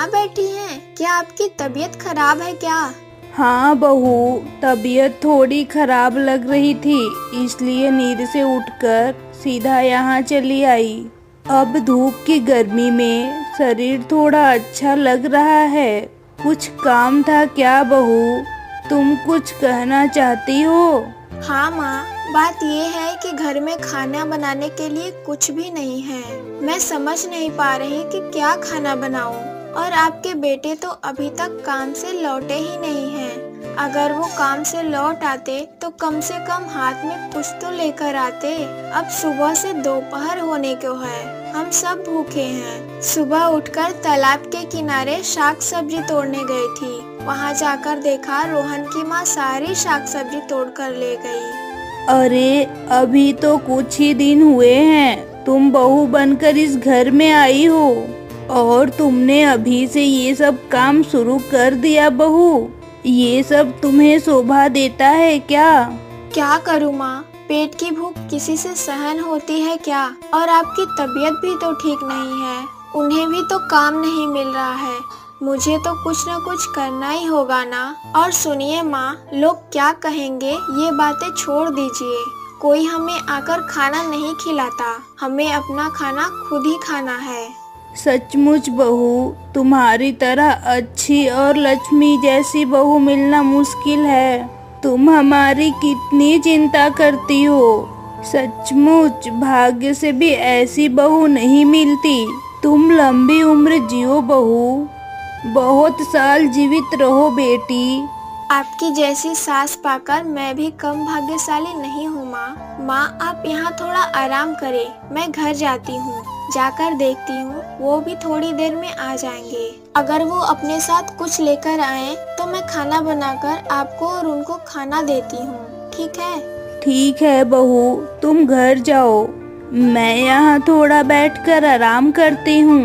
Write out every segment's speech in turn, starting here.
यहाँ बैठी हैं? क्या आपकी तबीयत खराब है क्या? हाँ बहू, तबीयत थोड़ी खराब लग रही थी, इसलिए नींद से उठकर सीधा यहाँ चली आई। अब धूप की गर्मी में शरीर थोड़ा अच्छा लग रहा है। कुछ काम था क्या बहू? तुम कुछ कहना चाहती हो? हाँ माँ, बात ये है कि घर में खाना बनाने के लिए कुछ भी नहीं है। मैं समझ नहीं पा रही कि क्या खाना बनाऊं। और आपके बेटे तो अभी तक काम से लौटे ही नहीं हैं। अगर वो काम से लौट आते तो कम से कम हाथ में कुछ तो लेकर आते। अब सुबह से दोपहर होने को है, हम सब भूखे हैं। सुबह उठकर तालाब के किनारे शाक सब्जी तोड़ने गई थी। वहाँ जाकर देखा रोहन की माँ सारी शाक सब्जी तोड़ कर ले गई। अरे अभी तो कुछ ही दिन हुए हैं, तुम बहू बनकर इस घर में आई हो और तुमने अभी से ये सब काम शुरू कर दिया बहू। ये सब तुम्हें शोभा देता है क्या? क्या करूँ माँ, पेट की भूख किसी से सहन होती है क्या? और आपकी तबीयत भी तो ठीक नहीं है, उन्हें भी तो काम नहीं मिल रहा है। मुझे तो कुछ न कुछ करना ही होगा ना। और सुनिए माँ, लोग क्या कहेंगे ये बातें छोड़ दीजिए। कोई हमें आकर खाना नहीं खिलाता, हमें अपना खाना खुद ही खाना है। सचमुच बहू, तुम्हारी तरह अच्छी और लक्ष्मी जैसी बहू मिलना मुश्किल है। तुम हमारी कितनी चिंता करती हो। सचमुच भाग्य से भी ऐसी बहू नहीं मिलती। तुम लंबी उम्र जियो बहू, बहुत साल जीवित रहो बेटी। आपकी जैसी सास पाकर मैं भी कम भाग्यशाली नहीं हूँ माँ। माँ आप यहाँ थोड़ा आराम करें, मैं घर जाती हूँ। जाकर देखती हूँ वो भी थोड़ी देर में आ जाएंगे। अगर वो अपने साथ कुछ लेकर आए तो मैं खाना बनाकर आपको और उनको खाना देती हूँ, ठीक है? ठीक है बहू, तुम घर जाओ, मैं यहाँ थोड़ा बैठकर आराम करती हूँ।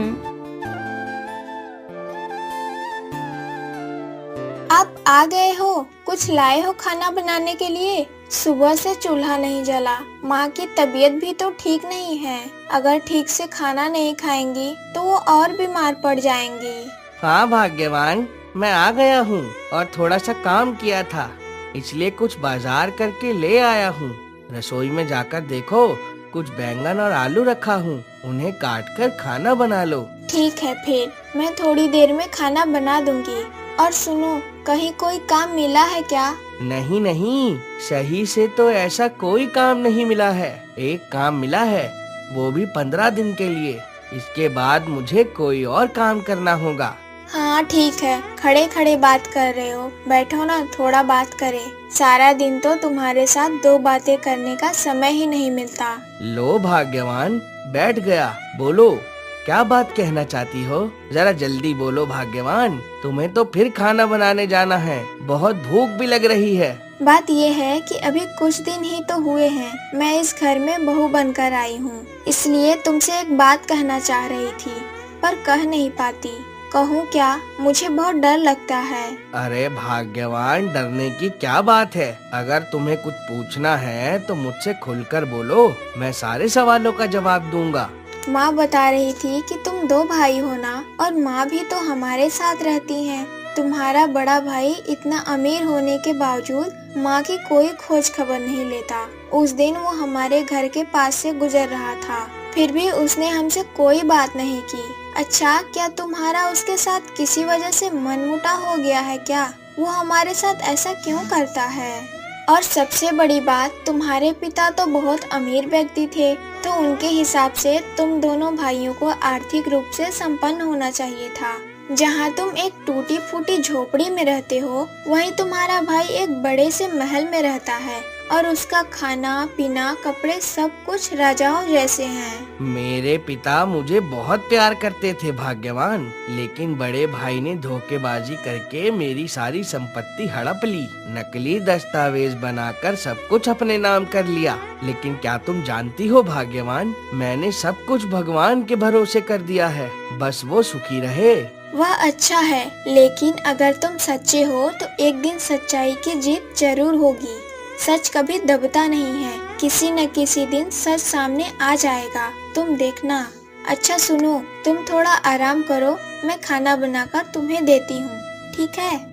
आप आ गए हो? कुछ लाए हो खाना बनाने के लिए? सुबह से चूल्हा नहीं जला। माँ की तबीयत भी तो ठीक नहीं है, अगर ठीक से खाना नहीं खाएंगी तो वो और बीमार पड़ जाएंगी। हाँ भाग्यवान, मैं आ गया हूँ और थोड़ा सा काम किया था, इसलिए कुछ बाजार करके ले आया हूँ। रसोई में जाकर देखो, कुछ बैंगन और आलू रखा हूँ, उन्हें काट कर खाना बना लो। ठीक है, फिर मैं थोड़ी देर में खाना बना दूंगी। और सुनो, कहीं कोई काम मिला है क्या? नहीं नहीं, सही से तो ऐसा कोई काम नहीं मिला है। एक काम मिला है, वो भी 15 दिन के लिए। इसके बाद मुझे कोई और काम करना होगा। हाँ ठीक है, खड़े खड़े बात कर रहे हो, बैठो ना, थोड़ा बात करें। सारा दिन तो तुम्हारे साथ दो बातें करने का समय ही नहीं मिलता। लो भाग्यवान, बैठ गया, बोलो क्या बात कहना चाहती हो? जरा जल्दी बोलो भाग्यवान, तुम्हें तो फिर खाना बनाने जाना है, बहुत भूख भी लग रही है। बात ये है कि अभी कुछ दिन ही तो हुए हैं मैं इस घर में बहू बनकर आई हूँ, इसलिए तुमसे एक बात कहना चाह रही थी पर कह नहीं पाती। कहूँ क्या? मुझे बहुत डर लगता है। अरे भाग्यवान, डरने की क्या बात है? अगर तुम्हें कुछ पूछना है तो मुझसे खुलकर बोलो, मैं सारे सवालों का जवाब दूंगा। माँ बता रही थी कि तुम दो भाई हो ना, और माँ भी तो हमारे साथ रहती हैं। तुम्हारा बड़ा भाई इतना अमीर होने के बावजूद माँ की कोई खोज खबर नहीं लेता। उस दिन वो हमारे घर के पास से गुजर रहा था, फिर भी उसने हमसे कोई बात नहीं की। अच्छा, क्या तुम्हारा उसके साथ किसी वजह से मनमुटाव हो गया है क्या? वो हमारे साथ ऐसा क्यों करता है? और सबसे बड़ी बात, तुम्हारे पिता तो बहुत अमीर व्यक्ति थे, तो उनके हिसाब से तुम दोनों भाइयों को आर्थिक रूप से संपन्न होना चाहिए था। जहाँ तुम एक टूटी फूटी झोपड़ी में रहते हो, वहीं तुम्हारा भाई एक बड़े से महल में रहता है और उसका खाना पीना कपड़े सब कुछ राजाओं जैसे हैं। मेरे पिता मुझे बहुत प्यार करते थे भाग्यवान, लेकिन बड़े भाई ने धोखेबाजी करके मेरी सारी संपत्ति हड़प ली। नकली दस्तावेज बनाकर सब कुछ अपने नाम कर लिया। लेकिन क्या तुम जानती हो भाग्यवान, मैंने सब कुछ भगवान के भरोसे कर दिया है, बस वो सुखी रहे। वह अच्छा है, लेकिन अगर तुम सच्चे हो तो एक दिन सच्चाई की जीत जरूर होगी। सच कभी दबता नहीं है, किसी न किसी दिन सच सामने आ जाएगा, तुम देखना। अच्छा सुनो, तुम थोड़ा आराम करो, मैं खाना बनाकर तुम्हें देती हूँ, ठीक है?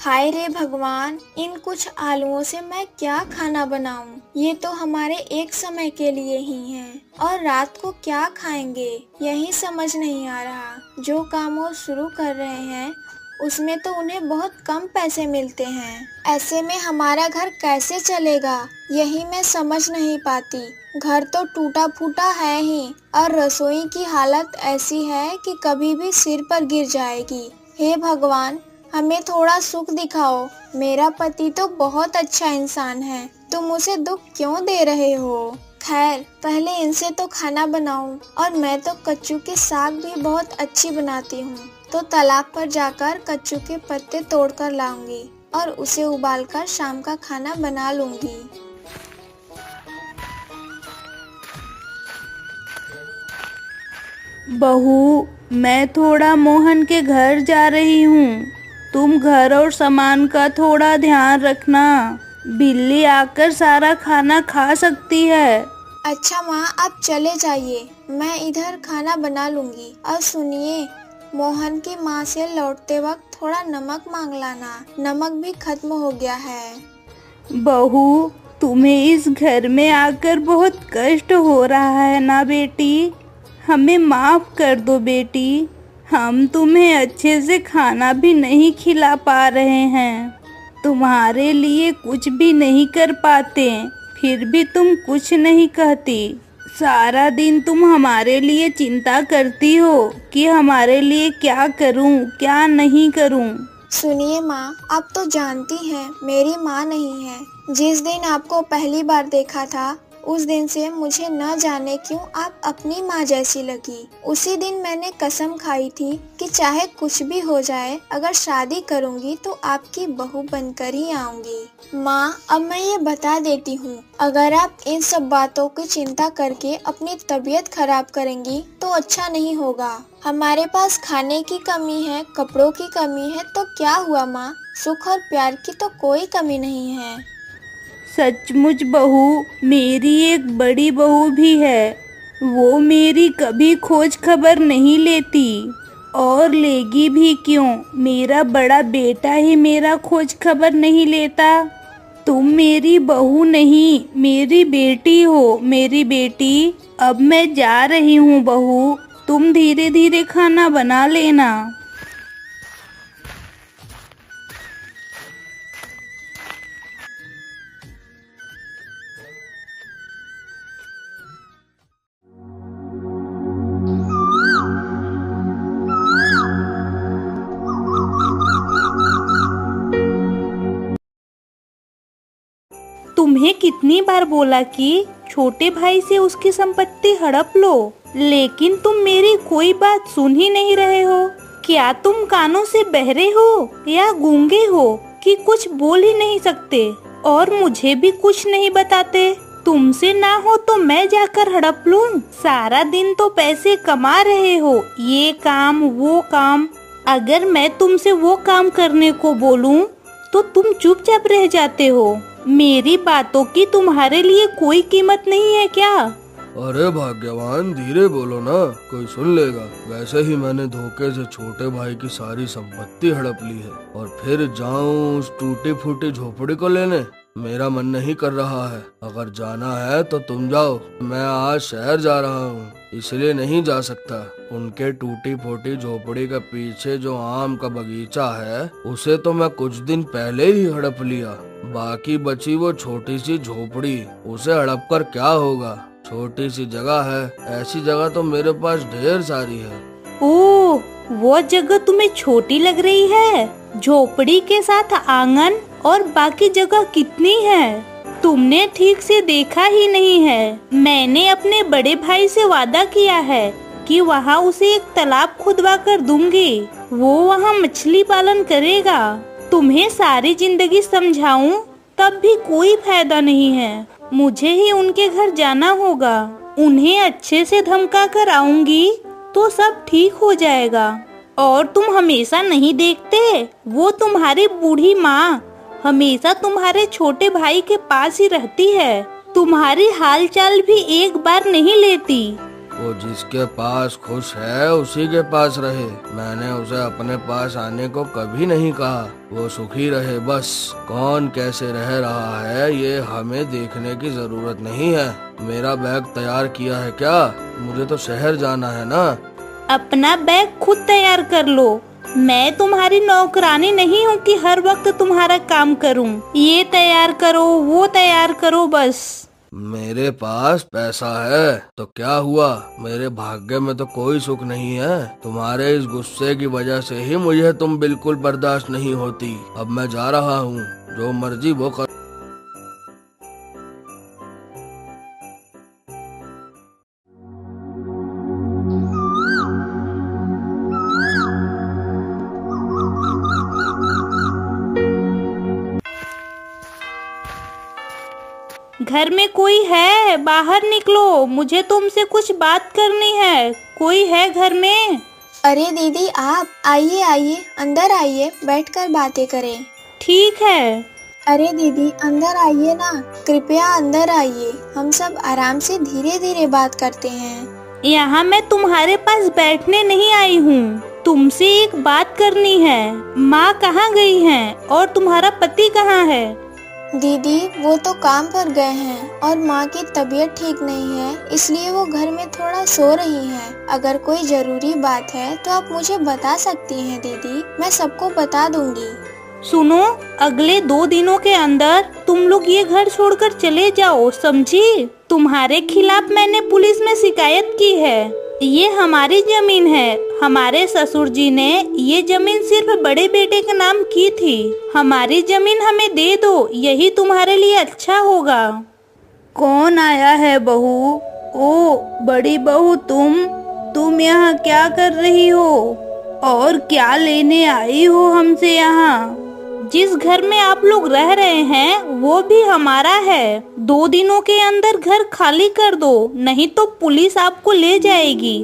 हाय रे भगवान, इन कुछ आलूओं से मैं क्या खाना बनाऊं? ये तो हमारे एक समय के लिए ही हैं और रात को क्या खाएंगे यही समझ नहीं आ रहा। जो काम वो शुरू कर रहे हैं उसमें तो उन्हें बहुत कम पैसे मिलते हैं। ऐसे में हमारा घर कैसे चलेगा यही मैं समझ नहीं पाती। घर तो टूटा फूटा है ही और रसोई की हालत ऐसी है कि कभी भी सिर पर गिर जाएगी। हे भगवान, हमें थोड़ा सुख दिखाओ। मेरा पति तो बहुत अच्छा इंसान है, तुम उसे दुख क्यों दे रहे हो? खैर, पहले इनसे तो खाना बनाऊं और मैं तो कच्चू की साग भी बहुत अच्छी बनाती हूँ, तो तालाब पर जाकर कच्चू के पत्ते तोड़कर लाऊंगी और उसे उबालकर शाम का खाना बना लूंगी। बहू, मैं थोड़ा मोहन के घर जा रही हूँ। तुम घर और सामान का थोड़ा ध्यान रखना। बिल्ली आकर सारा खाना खा सकती है। अच्छा माँ, आप चले जाइए, मैं इधर खाना बना लूंगी। और सुनिए, मोहन की माँ से लौटते वक्त थोड़ा नमक मांग लाना, नमक भी खत्म हो गया है। बहू, तुम्हें इस घर में आकर बहुत कष्ट हो रहा है ना बेटी? हमें माफ कर दो बेटी, हम तुम्हें अच्छे से खाना भी नहीं खिला पा रहे हैं, तुम्हारे लिए कुछ भी नहीं कर पाते, फिर भी तुम कुछ नहीं कहती। सारा दिन तुम हमारे लिए चिंता करती हो कि हमारे लिए क्या करूं, क्या नहीं करूं। सुनिए माँ, आप तो जानती हैं मेरी माँ नहीं है। जिस दिन आपको पहली बार देखा था उस दिन से मुझे न जाने क्यों आप अपनी माँ जैसी लगी। उसी दिन मैंने कसम खाई थी कि चाहे कुछ भी हो जाए, अगर शादी करूँगी तो आपकी बहू बनकर ही आऊँगी। माँ, अब मैं ये बता देती हूँ, अगर आप इन सब बातों की चिंता करके अपनी तबीयत खराब करेंगी तो अच्छा नहीं होगा। हमारे पास खाने की कमी है, कपड़ों की कमी है, तो क्या हुआ माँ? सुख और प्यार की तो कोई कमी नहीं है। सचमुच बहू, मेरी एक बड़ी बहू भी है, वो मेरी कभी खोज खबर नहीं लेती और लेगी भी क्यों? मेरा बड़ा बेटा ही मेरा खोज खबर नहीं लेता। तुम मेरी बहू नहीं, मेरी बेटी हो, मेरी बेटी। अब मैं जा रही हूँ बहू, तुम धीरे धीरे खाना बना लेना। तुम्हें कितनी बार बोला कि छोटे भाई से उसकी संपत्ति हड़प लो, लेकिन तुम मेरी कोई बात सुन ही नहीं रहे हो। क्या तुम कानों से बहरे हो या गूंगे हो कि कुछ बोल ही नहीं सकते और मुझे भी कुछ नहीं बताते? तुमसे ना हो तो मैं जाकर हड़प लूं। सारा दिन तो पैसे कमा रहे हो, ये काम वो काम। अगर मैं तुमसे वो काम करने को बोलूं तो तुम चुपचाप रह जाते हो। मेरी बातों की तुम्हारे लिए कोई कीमत नहीं है क्या? अरे भाग्यवान, धीरे बोलो ना, कोई सुन लेगा। वैसे ही मैंने धोखे से छोटे भाई की सारी संपत्ति हड़प ली है और फिर जाऊं उस टूटी फूटी झोपड़ी को लेने? मेरा मन नहीं कर रहा है। अगर जाना है तो तुम जाओ, मैं आज शहर जा रहा हूँ, इसलिए नहीं जा सकता। उनके टूटी फूटी झोपड़ी के पीछे जो आम का बगीचा है उसे तो मैं कुछ दिन पहले ही हड़प लिया। बाकी बची वो छोटी सी झोपड़ी, उसे हड़प कर क्या होगा? छोटी सी जगह है, ऐसी जगह तो मेरे पास ढेर सारी है। ओह, वो जगह तुम्हें छोटी लग रही है? झोपड़ी के साथ आंगन और बाकी जगह कितनी है? तुमने ठीक से देखा ही नहीं है। मैंने अपने बड़े भाई से वादा किया है कि वहाँ उसे एक तालाब खुदवा कर दूंगी, वो वहाँ मछली पालन करेगा। तुम्हें सारी जिंदगी समझाऊं तब भी कोई फायदा नहीं है। मुझे ही उनके घर जाना होगा, उन्हें अच्छे से धमका कर आऊंगी तो सब ठीक हो जाएगा। और तुम हमेशा नहीं देखते, वो तुम्हारी बूढ़ी माँ हमेशा तुम्हारे छोटे भाई के पास ही रहती है, तुम्हारी हालचाल भी एक बार नहीं लेती। वो जिसके पास खुश है उसी के पास रहे। मैंने उसे अपने पास आने को कभी नहीं कहा। वो सुखी रहे बस। कौन कैसे रह रहा है ये हमें देखने की जरूरत नहीं है। मेरा बैग तैयार किया है क्या? मुझे तो शहर जाना है ना। अपना बैग खुद तैयार कर लो। मैं तुम्हारी नौकरानी नहीं हूँ कि हर वक्त तुम्हारा काम करूँ। ये तैयार करो, वो तैयार करो बस। मेरे पास पैसा है तो क्या हुआ? मेरे भाग्य में तो कोई सुख नहीं है। तुम्हारे इस गुस्से की वजह से ही मुझे तुम बिल्कुल बर्दाश्त नहीं होती। अब मैं जा रहा हूँ, जो मर्जी वो कर। घर में कोई है? बाहर निकलो, मुझे तुमसे कुछ बात करनी है। कोई है घर में? अरे दीदी आप आइए आइए, अंदर आइए, बैठकर बातें करें। ठीक है। अरे दीदी अंदर आइए ना, कृपया अंदर आइए। हम सब आराम से धीरे धीरे बात करते हैं। यहाँ मैं तुम्हारे पास बैठने नहीं आई हूँ, तुमसे एक बात करनी है। माँ कहाँ गई हैं और तुम्हारा पति कहाँ है? दीदी वो तो काम पर गए हैं और माँ की तबीयत ठीक नहीं है, इसलिए वो घर में थोड़ा सो रही हैं। अगर कोई जरूरी बात है तो आप मुझे बता सकती हैं दीदी, मैं सबको बता दूंगी। सुनो, अगले 2 दिनों के अंदर तुम लोग ये घर छोड़कर चले जाओ, समझी? तुम्हारे खिलाफ मैंने पुलिस में शिकायत की है। ये हमारी जमीन है। हमारे ससुर जी ने ये जमीन सिर्फ बड़े बेटे के नाम की थी। हमारी जमीन हमें दे दो, यही तुम्हारे लिए अच्छा होगा। कौन आया है बहू? ओ बड़ी बहू, तुम यहाँ क्या कर रही हो और क्या लेने आई हो हमसे यहाँ? जिस घर में आप लोग रह रहे हैं वो भी हमारा है। 2 दिनों के अंदर घर खाली कर दो, नहीं तो पुलिस आपको ले जाएगी।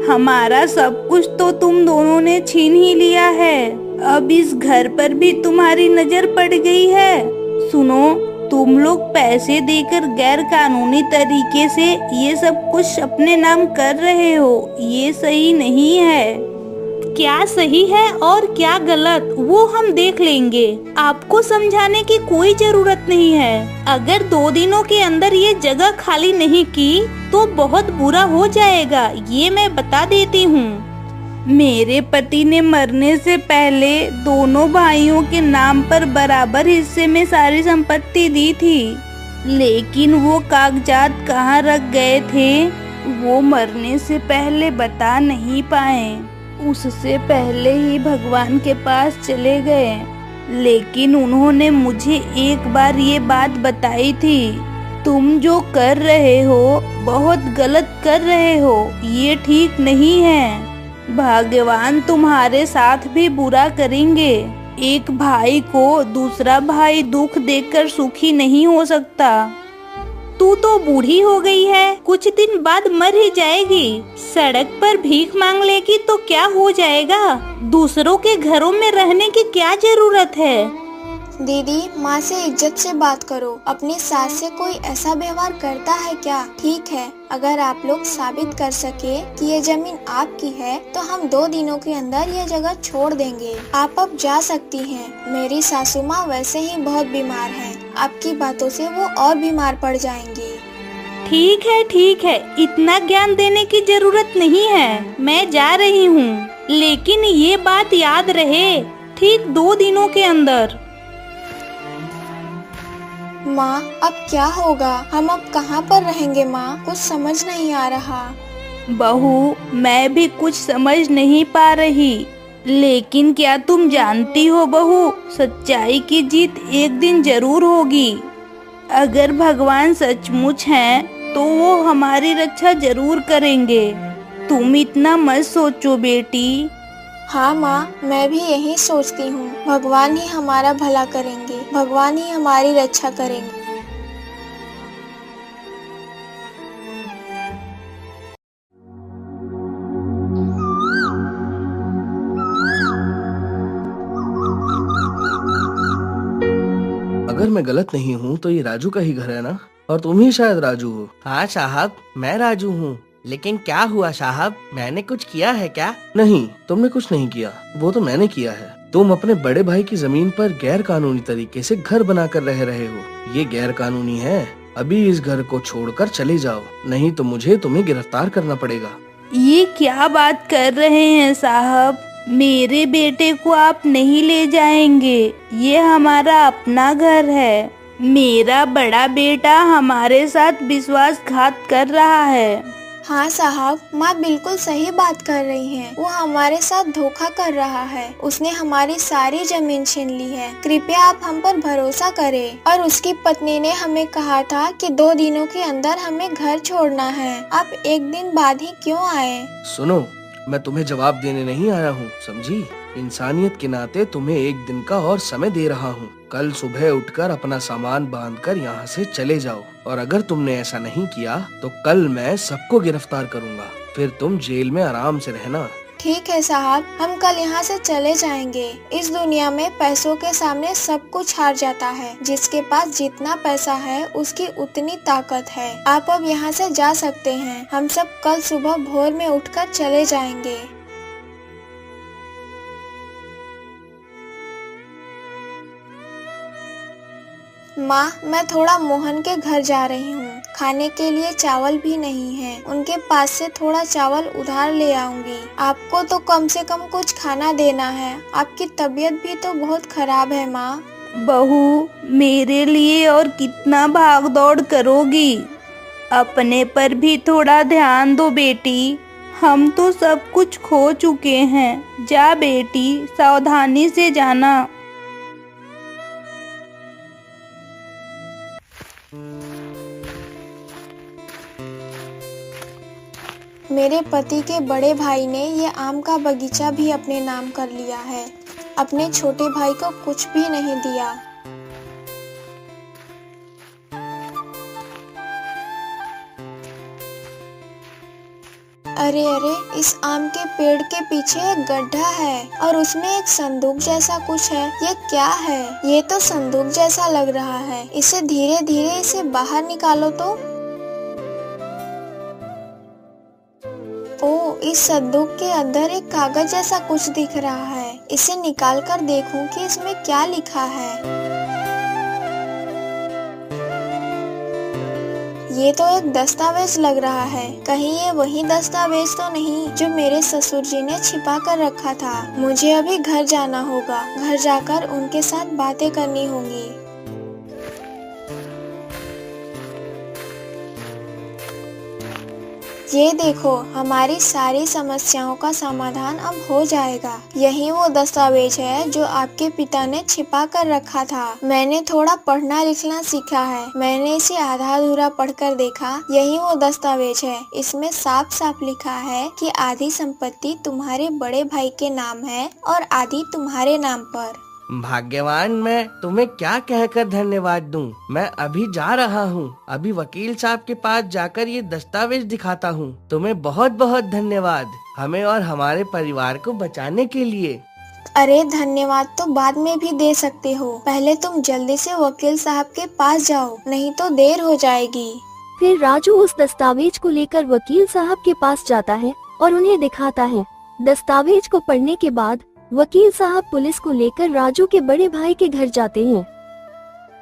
हमारा सब कुछ तो तुम दोनों ने छीन ही लिया है। अब इस घर पर भी तुम्हारी नजर पड़ गई है। सुनो, तुम लोग पैसे देकर गैर कानूनी तरीके से ये सब कुछ अपने नाम कर रहे हो, ये सही नहीं है। क्या सही है और क्या गलत वो हम देख लेंगे। आपको समझाने की कोई जरूरत नहीं है। अगर 2 दिनों के अंदर ये जगह खाली नहीं की तो बहुत बुरा हो जाएगा, ये मैं बता देती हूँ। मेरे पति ने मरने से पहले दोनों भाइयों के नाम पर बराबर हिस्से में सारी संपत्ति दी थी, लेकिन वो कागजात कहाँ रख गए थे वो मरने से पहले बता नहीं पाए। उससे पहले ही भगवान के पास चले गए, लेकिन उन्होंने मुझे एक बार ये बात बताई थी, तुम जो कर रहे हो बहुत गलत कर रहे हो, ये ठीक नहीं है। भगवान तुम्हारे साथ भी बुरा करेंगे। एक भाई को दूसरा भाई दुख देखकर सुखी नहीं हो सकता। तू तो बूढ़ी हो गई है, कुछ दिन बाद मर ही जाएगी। सड़क पर भीख मांग लेगी तो क्या हो जाएगा? दूसरों के घरों में रहने की क्या जरूरत है? दीदी माँ से इज्जत से बात करो। अपनी सास से कोई ऐसा व्यवहार करता है क्या? ठीक है, अगर आप लोग साबित कर सके कि ये जमीन आपकी है तो हम 2 दिनों के अंदर ये जगह छोड़ देंगे। आप अब जा सकती हैं। मेरी सासू माँ वैसे ही बहुत बीमार हैं। आपकी बातों से वो और बीमार पड़ जाएंगी। ठीक है, इतना ज्ञान देने की जरूरत नहीं है। मैं जा रही हूँ, लेकिन ये बात याद रहे, ठीक 2 दिनों के अंदर। माँ अब क्या होगा? हम अब कहाँ पर रहेंगे माँ? कुछ समझ नहीं आ रहा। बहू, मैं भी कुछ समझ नहीं पा रही, लेकिन क्या तुम जानती हो बहू, सच्चाई की जीत एक दिन जरूर होगी। अगर भगवान सचमुच हैं तो वो हमारी रक्षा जरूर करेंगे। तुम इतना मत सोचो बेटी। हाँ माँ, मैं भी यही सोचती हूँ। भगवान ही हमारा भला करेंगे, भगवान ही हमारी रक्षा करेंगे। अगर मैं गलत नहीं हूँ तो ये राजू का ही घर है ना? और तुम ही शायद राजू हो। हाँ साहब, मैं राजू हूँ। लेकिन क्या हुआ साहब, मैंने कुछ किया है क्या? नहीं, तुमने कुछ नहीं किया, वो तो मैंने किया है। तुम अपने बड़े भाई की जमीन पर गैर कानूनी तरीके से घर बनाकर रह रहे हो। ये गैर कानूनी है। अभी इस घर को छोड़कर चले जाओ, नहीं तो मुझे तुम्हें गिरफ्तार करना पड़ेगा। ये क्या बात कर रहे हैं साहब? मेरे बेटे को आप नहीं ले जाएंगे। ये हमारा अपना घर है। मेरा बड़ा बेटा हमारे साथ विश्वासघात कर रहा है। हाँ साहब, माँ बिल्कुल सही बात कर रही हैं। वो हमारे साथ धोखा कर रहा है। उसने हमारी सारी जमीन छीन ली है। कृपया आप हम पर भरोसा करें। और उसकी पत्नी ने हमें कहा था कि 2 दिनों के अंदर हमें घर छोड़ना है। आप 1 दिन बाद ही क्यों आए? सुनो, मैं तुम्हें जवाब देने नहीं आया हूँ, समझी? इंसानियत के नाते तुम्हें 1 दिन का और समय दे रहा हूँ। कल सुबह उठकर अपना सामान बांधकर यहाँ से चले जाओ। और अगर तुमने ऐसा नहीं किया तो कल मैं सबको गिरफ्तार करूँगा। फिर तुम जेल में आराम से रहना। ठीक है साहब, हम कल यहाँ से चले जाएंगे। इस दुनिया में पैसों के सामने सब कुछ हार जाता है। जिसके पास जितना पैसा है उसकी उतनी ताकत है। आप अब यहाँ से जा सकते हैं। हम सब कल सुबह भोर में उठकर चले जाएंगे। माँ, मैं थोड़ा मोहन के घर जा रही हूँ। खाने के लिए चावल भी नहीं है। उनके पास से थोड़ा चावल उधार ले आऊंगी। आपको तो कम से कम कुछ खाना देना है। आपकी तबीयत भी तो बहुत खराब है माँ। बहू, मेरे लिए और कितना भाग दौड़ करोगी? अपने पर भी थोड़ा ध्यान दो बेटी। हम तो सब कुछ खो चुके हैं। जा बेटी, सावधानी से जाना। मेरे पति के बड़े भाई ने ये आम का बगीचा भी अपने नाम कर लिया है। अपने छोटे भाई को कुछ भी नहीं दिया। अरे अरे, इस आम के पेड़ के पीछे एक गड्ढा है और उसमें एक संदूक जैसा कुछ है। ये क्या है? ये तो संदूक जैसा लग रहा है। इसे धीरे धीरे इसे बाहर निकालो तो। ओ, इस संदूक के अंदर एक कागज जैसा कुछ दिख रहा है। इसे निकाल कर देखूं कि इसमें क्या लिखा है। ये तो एक दस्तावेज लग रहा है। कहीं ये वही दस्तावेज तो नहीं जो मेरे ससुर जी ने छिपा कर रखा था। मुझे अभी घर जाना होगा। घर जाकर उनके साथ बातें करनी होंगी। ये देखो, हमारी सारी समस्याओं का समाधान अब हो जाएगा। यही वो दस्तावेज है जो आपके पिता ने छिपा कर रखा था। मैंने थोड़ा पढ़ना लिखना सीखा है। मैंने इसे आधा अधूरा पढ़कर देखा। यही वो दस्तावेज है। इसमें साफ साफ लिखा है कि आधी संपत्ति तुम्हारे बड़े भाई के नाम है और आधी तुम्हारे नाम पर। भाग्यवान, मैं तुम्हें क्या कहकर धन्यवाद दूं? मैं अभी जा रहा हूं। अभी वकील साहब के पास जाकर ये दस्तावेज दिखाता हूं। तुम्हें बहुत बहुत धन्यवाद, हमें और हमारे परिवार को बचाने के लिए। अरे धन्यवाद तो बाद में भी दे सकते हो। पहले तुम जल्दी से वकील साहब के पास जाओ, नहीं तो देर हो जाएगी। फिर राजू उस दस्तावेज को लेकर वकील साहब के पास जाता है और उन्हें दिखाता है। दस्तावेज को पढ़ने के बाद वकील साहब पुलिस को लेकर राजू के बड़े भाई के घर जाते हैं।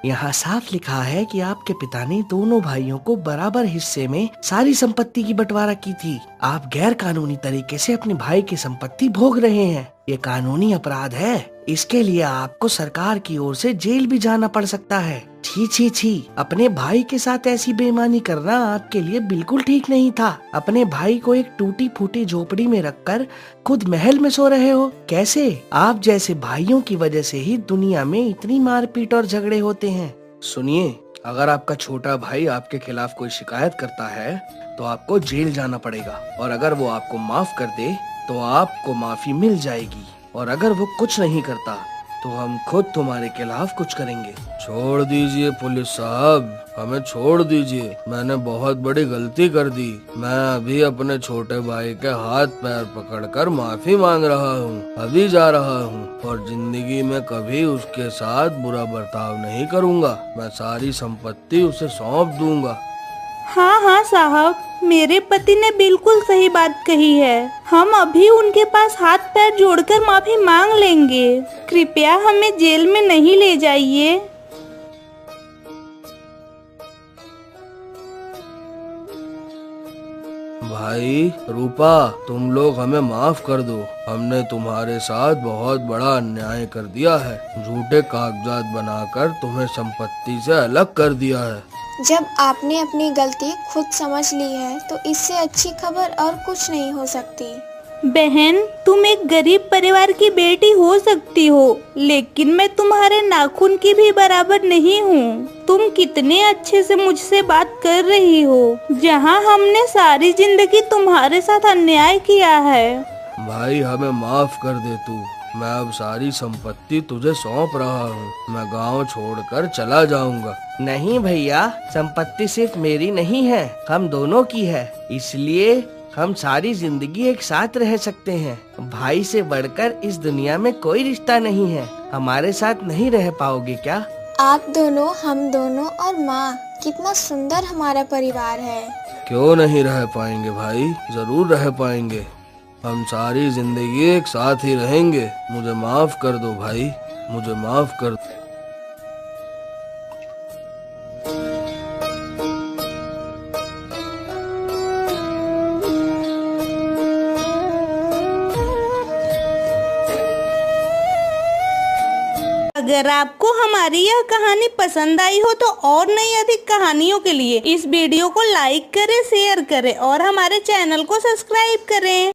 यहाँ साफ लिखा है कि आपके पिता ने दोनों भाइयों को बराबर हिस्से में सारी संपत्ति की बंटवारा की थी। आप गैर कानूनी तरीके से अपने भाई की संपत्ति भोग रहे हैं। ये कानूनी अपराध है। इसके लिए आपको सरकार की ओर से जेल भी जाना पड़ सकता है। छी छी छी, अपने भाई के साथ ऐसी बेईमानी करना आपके लिए बिल्कुल ठीक नहीं था। अपने भाई को एक टूटी फूटी झोपड़ी में रखकर खुद महल में सो रहे हो। कैसे? आप जैसे भाइयों की वजह से ही दुनिया में इतनी मारपीट और झगड़े होते हैं। सुनिए, अगर आपका छोटा भाई आपके खिलाफ कोई शिकायत करता है तो आपको जेल जाना पड़ेगा, और अगर वो आपको माफ कर दे तो आपको माफी मिल जाएगी, और अगर वो कुछ नहीं करता तो हम खुद तुम्हारे खिलाफ कुछ करेंगे। छोड़ दीजिए पुलिस साहब, हमें छोड़ दीजिए। मैंने बहुत बड़ी गलती कर दी। मैं अभी अपने छोटे भाई के हाथ पैर पकड़कर माफी मांग रहा हूँ। अभी जा रहा हूँ और जिंदगी में कभी उसके साथ बुरा बर्ताव नहीं करूँगा। मैं सारी संपत्ति उसे सौंप दूंगा। हाँ हाँ साहब, मेरे पति ने बिल्कुल सही बात कही है। हम अभी उनके पास हाथ पैर जोड़कर माफी मांग लेंगे। कृपया हमें जेल में नहीं ले जाइए। भाई रूपा, तुम लोग हमें माफ कर दो। हमने तुम्हारे साथ बहुत बड़ा अन्याय कर दिया है। झूठे कागजात बनाकर तुम्हें संपत्ति से अलग कर दिया है। जब आपने अपनी गलती खुद समझ ली है तो इससे अच्छी खबर और कुछ नहीं हो सकती। बहन, तुम एक गरीब परिवार की बेटी हो सकती हो, लेकिन मैं तुम्हारे नाखून की भी बराबर नहीं हूँ। तुम कितने अच्छे से मुझसे बात कर रही हो, जहाँ हमने सारी जिंदगी तुम्हारे साथ अन्याय किया है। भाई हमें माफ कर दे तू। मैं अब सारी संपत्ति तुझे सौंप रहा हूँ। मैं गांव छोड़कर चला जाऊंगा। नहीं भैया, संपत्ति सिर्फ मेरी नहीं है, हम दोनों की है। इसलिए हम सारी जिंदगी एक साथ रह सकते हैं। भाई से बढ़कर इस दुनिया में कोई रिश्ता नहीं है। हमारे साथ नहीं रह पाओगे क्या? आप दोनों, हम दोनों और माँ, कितना सुंदर हमारा परिवार है। क्यों नहीं रह पाएंगे भाई, जरूर रह पाएंगे। हम सारी जिंदगी एक साथ ही रहेंगे। मुझे माफ कर दो भाई, मुझे माफ कर दो। अगर आपको हमारी यह कहानी पसंद आई हो तो और नई अधिक कहानियों के लिए इस वीडियो को लाइक करें, शेयर करें और हमारे चैनल को सब्सक्राइब करें।